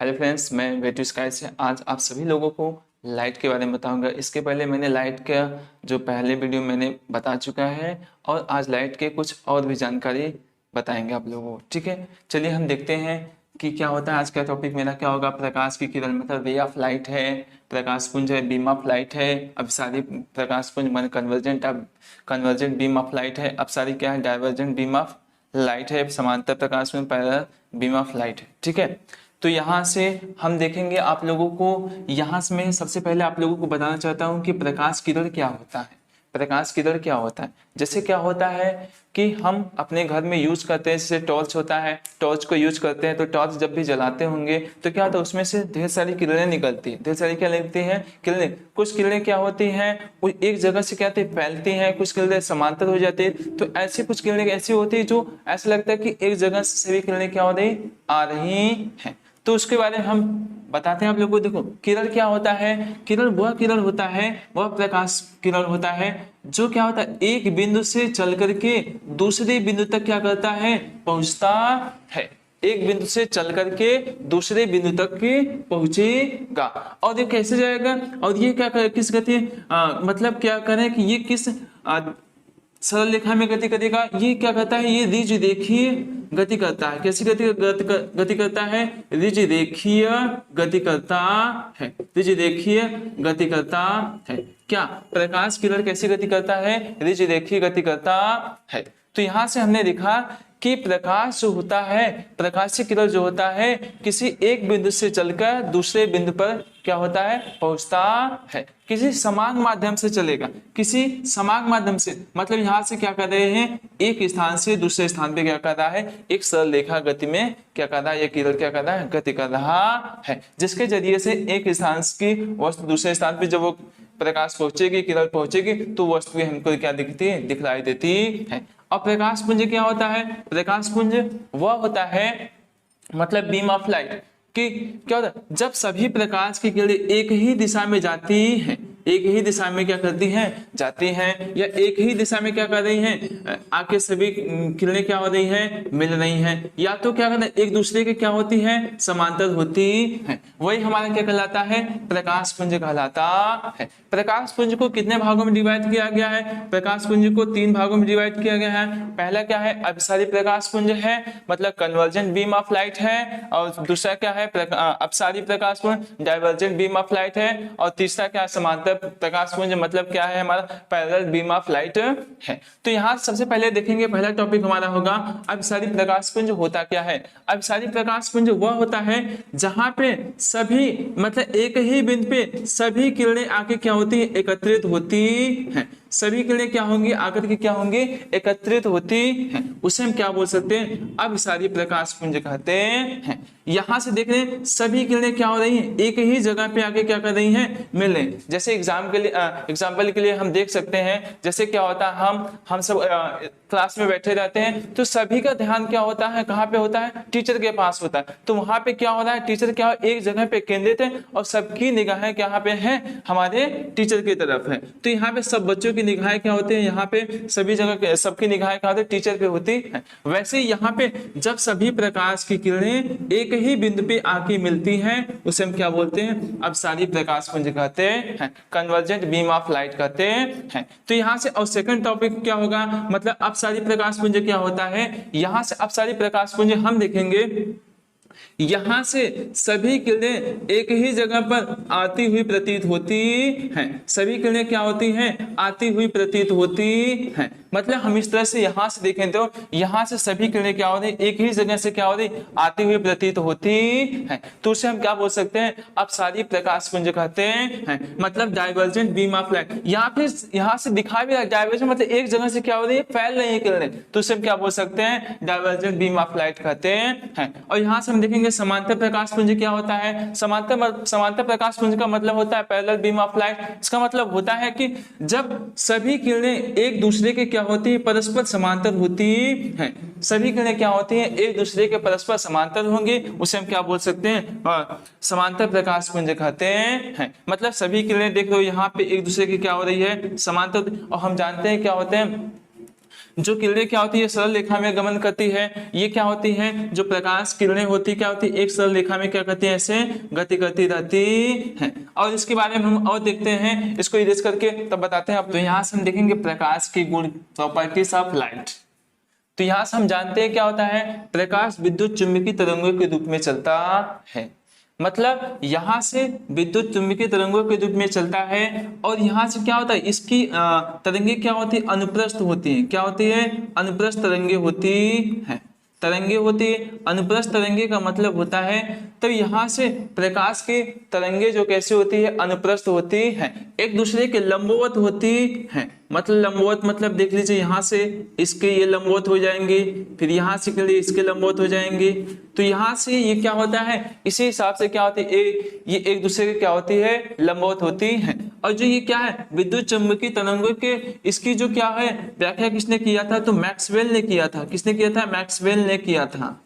Hello friends, मैं वेटू sky से आज आप सभी लोगों को लाइट के बारे में बताऊंगा। इसके पहले मैंने लाइट का जो पहले वीडियो मैंने बता चुका है और आज लाइट के कुछ और भी जानकारी बताएंगे आप लोगों को। ठीक है, चलिए हम देखते हैं कि क्या होता है। आज का टॉपिक मेरा क्या होगा। प्रकाश की किरण मतलब रे ऑफ लाइट है, प्रकाश पुंज है, बीम ऑफ लाइट है, अपसारी प्रकाश पुंज मान कन्वर्जेंट बीम ऑफ लाइट है, अपसारी क्या है, डाइवर्जेंट बीम ऑफ लाइट है, समांतर प्रकाश में पैरेलल बीम ऑफ लाइट है। ठीक है, तो यहाँ से हम देखेंगे आप लोगों को। यहाँ से मैं सबसे पहले आप लोगों को बताना चाहता हूँ कि प्रकाश किरण क्या होता है। प्रकाश किरण क्या होता है, जैसे क्या होता है कि हम अपने घर में यूज करते हैं, जैसे टॉर्च होता है, टॉर्च को यूज करते हैं तो टॉर्च जब भी जलाते होंगे तो क्या होता है, उसमें से ढेर सारी किरणें निकलती हैं। ढेर सारी क्या निकलती हैं, किरणें। कुछ किरणें क्या होती हैं, वो एक जगह से क्या होती है, फैलती हैं, कुछ किरणें समांतर हो जाती है। तो ऐसी कुछ किरणें ऐसी होती है जो ऐसा लगता है कि एक जगह से सभी किरणें क्या हो रही आ रही हैं। तो उसके बारे में हम बताते हैं आप लोगों को। देखो, किरण क्या होता है। किरण वह किरण होता है, वह प्रकाश किरण होता है जो क्या होता है, एक बिंदु से चल करके दूसरे बिंदु तक क्या करता है, पहुंचता है। एक बिंदु से चल करके दूसरे बिंदु तक के पहुंचेगा। और ये कैसे जाएगा, और ये क्या कर, किस गति मतलब क्या करें कि ये किस सरल रेखा में गति करेगा। ये क्या करता है, ये रिज रेखीय गति करता है। कैसी गति करता है, रिज रेखीय गति करता है। रिज रेखीय गति करता है। क्या प्रकाश किरण कैसी गति करता है, रिज रेखीय गति करता है। तो यहां से हमने देखा कि प्रकाश जो होता है, प्रकाशीय किरण जो होता है, किसी एक बिंदु से चलकर दूसरे बिंदु पर क्या होता है, पहुंचता है। किसी समान माध्यम से चलेगा, किसी समान माध्यम से, मतलब यहां से क्या कर रहे हैं, एक स्थान से दूसरे स्थान पे क्या कर रहा है, एक सरल रेखा गति में क्या कर रहा है, ये किरण क्या कर रहा है, गति कर रहा है। जिसके जरिए से एक स्थान की वस्तु दूसरे स्थान पे जब वो प्रकाश पहुंचेगी, किरण पहुंचेगी, तो वस्तु हमको क्या दिखती है, दिखलाई देती है। और प्रकाश पुंज क्या होता है, प्रकाश पुंज वह होता है मतलब बीम ऑफ लाइट कि क्या होता है, जब सभी प्रकाश की किरणें एक ही दिशा में जाती हैं, एक ही दिशा में क्या करती हैं, जाती हैं, या एक ही दिशा में क्या कर रही हैं, आके सभी किरणें क्या हो रही हैं, मिल रही हैं, या तो क्या करना, एक दूसरे के क्या होती हैं, समांतर होती हैं। वही हमारा क्या कहलाता है, प्रकाश पुंज कहलाता है। प्रकाश पुंज को कितने भागों में डिवाइड किया गया है, प्रकाश पुंज को 3 भागों में डिवाइड किया गया है। पहला क्या है, अपसारी प्रकाश पुंज है, मतलब कन्वर्जेंट बीम ऑफ लाइट है। और दूसरा क्या है, अपसारी प्रकाश पुंज, डाइवर्जेंट बीम ऑफ लाइट है। और तीसरा क्या है, समांतर प्रकाश पुंज, मतलब क्या है, हमारा पैरेलल बीम ऑफ लाइट है। तो यहाँ सबसे पहले देखेंगे, पहला टॉपिक हमारा होगा अपसारी प्रकाश पुंज होता क्या है। अपसारी प्रकाश पुंज वह होता है जहां पे सभी मतलब एक ही बिंदु पे सभी किरणें आके क्या होती है, एकत्रित होती हैं। सभी किरणें क्या होंगी, आकर के क्या होंगी, एकत्रित होती हैं। उसे हम क्या बोल सकते हैं, अपसारी प्रकाश पुंज कहते हैं। यहां से देख रहे हैं सभी किरणें क्या हो रही हैं, एक ही जगह पे आके क्या कर रही हैं, मिल रही। जैसे एग्जाम्पल के लिए हम देख सकते हैं, जैसे क्या होता है, हम सब क्लास में बैठे रहते हैं तो सभी का ध्यान क्या होता है, कहाँ पे होता है, टीचर के पास होता है। तो वहां पे क्या हो रहा है, टीचर क्या एक जगह पे केंद्रित है और सबकी निगाहें क्या पे है, हमारे टीचर की तरफ है। तो यहाँ पे सब बच्चों की निगाहें क्या होती है, यहाँ पे सभी जगह सबकी निगाहें क्या होती है, टीचर पे होती है। वैसे ही यहाँ पे जब सभी प्रकाश की किरणें एक ही बिंदु पे आके मिलती हैं, उसे हम क्या बोलते हैं, अपसारी प्रकाश पुंज कहते हैं, कन्वर्जेंट बीम ऑफ लाइट कहते हैं। तो यहाँ से और सेकंड टॉपिक क्या होगा, मतलब अपसारी प्रकाश पुंज क्या होता है। यहाँ से अपसारी प्रकाश पुंज हम देखेंगे, यहां से सभी किरणें एक ही जगह पर आती हुई प्रतीत होती हैं। सभी किरणें क्या होती हैं, आती हुई प्रतीत होती हैं। मतलब हम इस तरह से यहां से देखें तो यहां से सभी किरणें क्या हो रही, एक ही जगह से क्या हो रही, आती हुई प्रतीत होती हैं। तो उसे हम क्या बोल सकते हैं, अपसारी प्रकाश पुंज कहते हैं, मतलब डाइवर्जेंट बीम ऑफ लाइट। यहां से दिखा भी रहा है डाइवर्जेंट, मतलब एक जगह से क्या हो रही है, फैल रही है किरणें, तो उसे हम क्या बोल सकते हैं, डाइवर्जेंट बीम ऑफ लाइट कहते हैं। और यहां से हम देखेंगे समांतर प्रकाश पुंज क्या होता है। समांतर प्रकाश पुंज का मतलब होता है पैरेलल बीम ऑफ लाइट। इसका मतलब होता है कि जब सभी किरणें एक दूसरे के क्या होती है, परस्पर समांतर होती हैं। सभी किरणें क्या होती हैं, एक दूसरे के परस्पर समांतर होंगे, उसे हम क्या बोल सकते हैं, समांतर प्रकाश पुंज कहते हैं। मतलब सभी किरणें देख लो यहाँ पे एक दूसरे की क्या हो रही है, समांतर। और हम जानते हैं क्या होते हैं, जो किरणें क्या होती है सरल रेखा में गमन करती है, ये क्या होती है जो प्रकाश किरणें होती क्या होती है एक सरल रेखा में क्या करती है ऐसे गति करती रहती है। और इसके बारे में हम और देखते हैं, इसको इरेज करके तब बताते हैं। अब तो यहाँ से हम देखेंगे प्रकाश के गुण, प्रॉपर्टीज ऑफ लाइट। तो यहां से हम जानते हैं क्या होता है, प्रकाश विद्युत चुंबकीय तरंगों के रूप में चलता है। मतलब यहां से विद्युत चुंबकीय तरंगों के रूप में चलता है और यहां से क्या होता है इसकी तरंगे क्या होती है अनुप्रस्थ होती है। क्या होती है अनुप्रस्थ तरंगे होती है, तरंगे होती है। अनुप्रस्थ तरंगे का मतलब होता है तो यहाँ से प्रकाश की तरंगे जो कैसी होती है अनुप्रस्थ होती है, एक दूसरे के लंबवत होती है। मतलब लंबवत मतलब देख लीजिए यहाँ से इसके ये लंबवत हो जाएंगे, फिर यहाँ से के लिए इसके लंबवत हो जाएंगे। तो यहाँ से ये क्या होता है इसी हिसाब से क्या होती है ये एक दूसरे के क्या होती है लंबवत होती है। और जो ये क्या है विद्युत चुंबकीय तरंगों के इसकी जो क्या है व्याख्या किसने किया था, तो मैक्सवेल ने किया था। किसने किया था, मैक्सवेल ने किया था।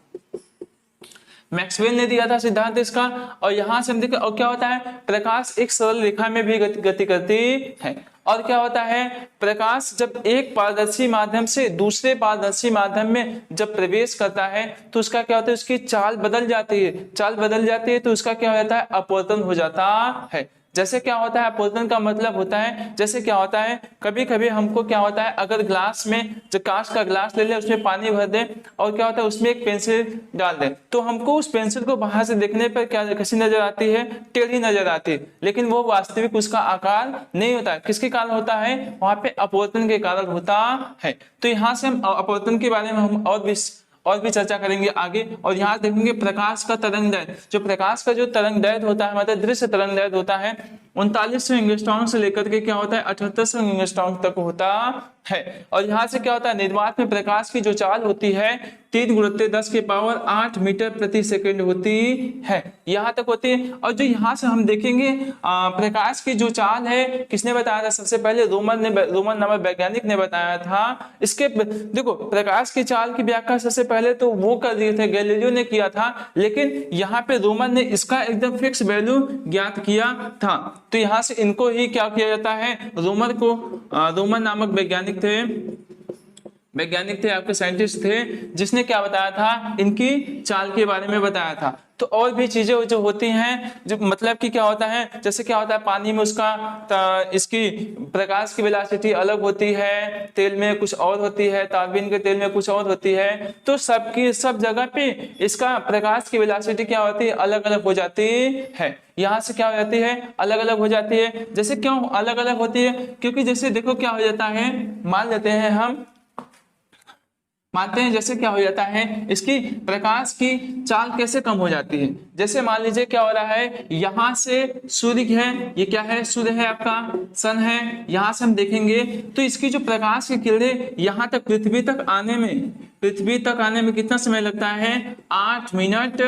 मैक्सवेल ने दिया था सिद्धांत इसका। और यहां से हम देखें और क्या होता है प्रकाश एक सरल रेखा में भी गति करती है। और क्या होता है प्रकाश जब एक पारदर्शी माध्यम से दूसरे पारदर्शी माध्यम में जब प्रवेश करता है तो उसका क्या होता है उसकी चाल बदल जाती है। चाल बदल जाती है तो उसका क्या हो जाता है अपवर्तन हो जाता है। जैसे क्या होता है अपवर्तन का मतलब होता है जैसे क्या होता है कभी कभी हमको क्या होता है अगर ग्लास में जो कांच का ग्लास ले ले उसमें पानी भर दे और क्या होता है उसमें एक पेंसिल डाल दे तो हमको उस पेंसिल को बाहर से देखने पर क्या कैसी नजर आती है टेढ़ी नजर आती है, लेकिन वो वास्तविक उसका आकार नहीं होता। किसके कारण होता है वहां पे अपवर्तन के कारण होता है। तो यहाँ से हम अपवर्तन के बारे में हम और भी चर्चा करेंगे आगे। और यहाँ देखेंगे प्रकाश का तरंग दैर्घ्य, जो प्रकाश का जो तरंग दैर्घ्य होता है मतलब दृश्य तरंग दैर्घ्य होता है 3900 एंगस्ट्रॉम से लेकर के क्या होता है 7800 एंगस्ट्रॉम तक होता है। और यहाँ से क्या होता है निर्वात में प्रकाश की जो चाल होती है 3 × 10⁸ मीटर प्रति सेकंड होती है, यहाँ तक होती है। और जो यहाँ से हम देखेंगे प्रकाश की जो चाल है किसने बताया था, सबसे पहले रोमन नामक वैज्ञानिक ने बताया था। इसके देखो प्रकाश की चाल की व्याख्या सबसे पहले तो वो कर दिए थे गैलीलियो ने किया था, लेकिन यहाँ पे रोमन ने इसका एकदम फिक्स वैल्यू ज्ञात किया था। तो यहाँ से इनको ही क्या किया जाता है रोमन नामक वैज्ञानिक थे आपके साइंटिस्ट थे जिसने क्या बताया था इनकी चाल के बारे में बताया था। तो और भी चीजें जो होती हैं जो मतलब कि क्या होता है जैसे क्या होता है पानी में उसका इसकी प्रकाश की वेलोसिटी अलग होती है, तेल में कुछ और होती है, तारबीन के तेल में कुछ और होती है। तो सब जगह पे इसका प्रकाश की वेलोसिटी क्या होती है अलग अलग हो जाती है। यहाँ से क्या हो जाती है अलग अलग हो जाती है। जैसे क्यों अलग अलग होती है, क्योंकि जैसे देखो क्या हो जाता है मान लेते हैं हम मानते हैं जैसे क्या हो जाता है इसकी प्रकाश की चाल कैसे कम हो जाती है। जैसे मान लीजिए क्या हो रहा है यहाँ से सूर्य है, ये क्या है सूर्य है आपका सन है, यहाँ से हम देखेंगे तो इसकी जो प्रकाश की किरणें यहाँ तक पृथ्वी तक आने में कितना समय लगता है 8 मिनट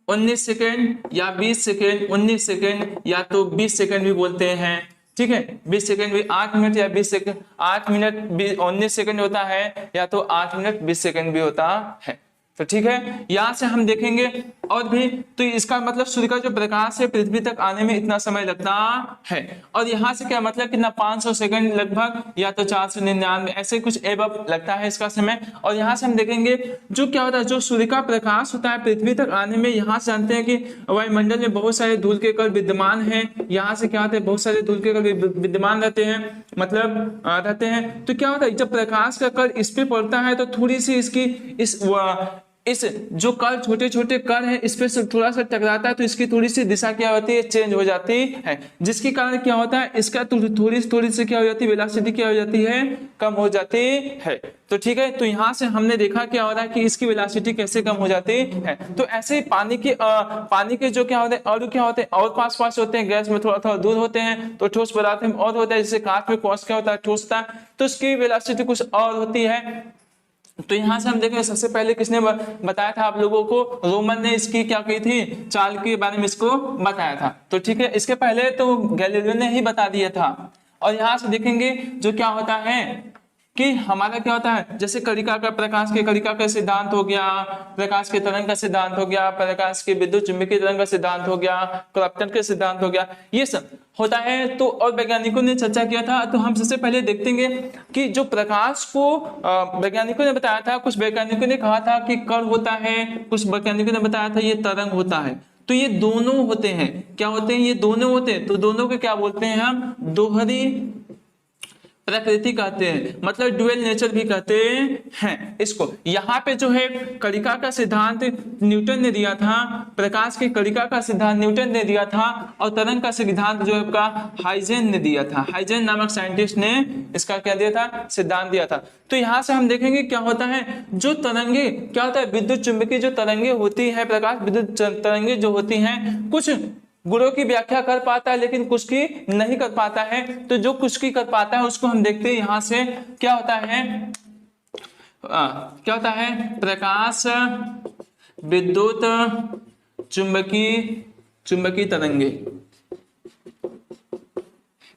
19 सेकेंड या 20 सेकेंड 19 सेकेंड या तो 20 सेकेंड भी बोलते हैं, ठीक है 20 सेकेंड भी 8 मिनट या 20 सेकेंड 8 मिनट 19 सेकेंड होता है या तो 8 मिनट 20 सेकेंड भी होता है। तो ठीक है यहाँ से हम देखेंगे और भी तो इसका मतलब सूर्य का जो प्रकाश है पृथ्वी तक आने में इतना समय लगता है। और यहाँ से क्या मतलब कितना 500 सेकंड लगभग या तो 499 ऐसे कुछ एबव लगता है इसका समय। और यहाँ से हम देखेंगे जो क्या होता है जो सूर्य का प्रकाश होता है पृथ्वी तक आने में, यहाँ से जानते हैं कि वायुमंडल में बहुत सारे धूल के कण विद्यमान है। यहाँ से क्या होता है बहुत सारे धूल के कण विद्यमान रहते हैं मतलब रहते हैं। तो क्या होता है जब प्रकाश का कण इस पे पड़ता है तो थोड़ी सी इसकी इस जो कण छोटे छोटे कण है इस पे थोड़ा सा टकराता है तो इसकी थोड़ी सी दिशा क्या होती है चेंज हो जाती है, जिसके कारण क्या होता है इसका थोड़ी सी क्या हो जाती है वेलोसिटी क्या हो जाती है कम हो जाती है। तो ठीक है तो यहाँ से हमने देखा क्या हो रहा है कि इसकी वेलोसिटी कैसे कम हो जाती है। तो ऐसे ही पानी के जो क्या होते हैं और क्या होते हैं और पास होते हैं, गैस में थोड़ा थोड़ा दूर होते हैं तो ठोस पदार्थ में और होता है, जैसे कांच में कौन क्या होता है ठोस होता है तो उसकी वेलोसिटी कुछ और होती है। तो यहाँ से हम देखें सबसे पहले किसने बताया था आप लोगों को, रोमन ने इसकी क्या की थी चाल के बारे में इसको बताया था। तो ठीक है इसके पहले तो गैलीलियो ने ही बता दिया था। और यहाँ से देखेंगे जो क्या होता है कि हमारा क्या होता है, जैसे कणिका का, प्रकाश के कणिका का सिद्धांत हो गया, प्रकाश के तरंग का सिद्धांत हो गया, प्रकाश के विद्युत चुंबकीय तरंग का सिद्धांत हो गया, क्राफ्टन का सिद्धांत हो गया, ये सब होता है। तो और वैज्ञानिकों ने चर्चा किया था। तो हम सबसे पहले देखेंगे कि जो प्रकाश को वैज्ञानिकों ने बताया था, कुछ वैज्ञानिकों ने कहा था कि कण होता है, कुछ वैज्ञानिकों ने बताया था ये तरंग होता है। तो ये दोनों होते हैं, क्या होते हैं, ये दोनों होते हैं। तो दोनों को क्या बोलते हैं हम, दोहरी प्रकृति कहते हैं, मतलब ड्यूअल नेचर भी कहते हैं इसको। यहाँ पे जो है कणिका का सिद्धांत न्यूटन ने दिया था, प्रकाश की कणिका का सिद्धांत न्यूटन ने दिया था, और तरंग का सिद्धांत जो है आपका हाइजेन ने दिया था। हाइजेन नामक साइंटिस्ट ने इसका क्या दिया था, सिद्धांत दिया था। तो यहाँ से हम देखेंगे क्या होता है, जो तरंगे क्या होता है, विद्युत चुंबकीय जो तरंगे होती है, प्रकाश विद्युत तरंगे जो होती हैं, कुछ गुणों की व्याख्या कर पाता है लेकिन कुछ की नहीं कर पाता है। तो जो कुछ की कर पाता है उसको हम देखते हैं यहां से क्या होता है, क्या होता है, प्रकाश विद्युत चुंबकीय तरंगे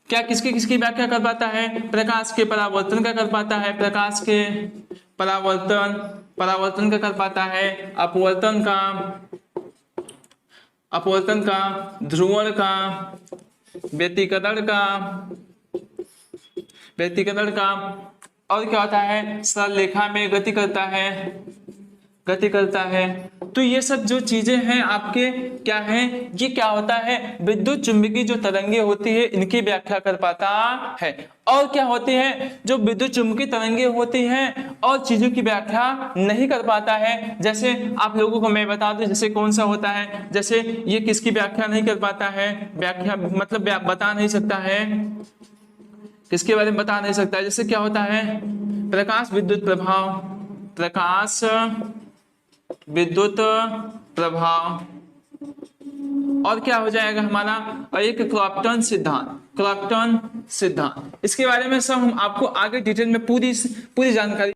क्या किसकी किसकी व्याख्या कर पाता है, प्रकाश के परावर्तन का कर पाता है, प्रकाश के परावर्तन का कर पाता है, अपवर्तन का, ध्रुवण का, व्यतिकरण का, और क्या होता है, सरल रेखा में गति करता है। तो ये सब जो चीजें हैं आपके क्या है, ये क्या होता है, विद्युत चुंबकीय जो तरंगे होती है इनकी व्याख्या कर पाता है। और क्या होती है, जो विद्युत चुंबकीय तरंगे होती हैं और चीजों की व्याख्या नहीं कर पाता है। जैसे आप लोगों को मैं बता दूं, जैसे कौन सा होता है, जैसे ये किसकी व्याख्या नहीं कर पाता है, व्याख्या मतलब बता नहीं सकता है, किसके बारे में बता नहीं सकता है। जैसे क्या होता है, प्रकाश विद्युत प्रभाव, और क्या हो जाएगा हमारा, और एक क्राफ्टन सिद्धांत। इसके बारे में सब हम आपको आगे डिटेल में पूरी जानकारी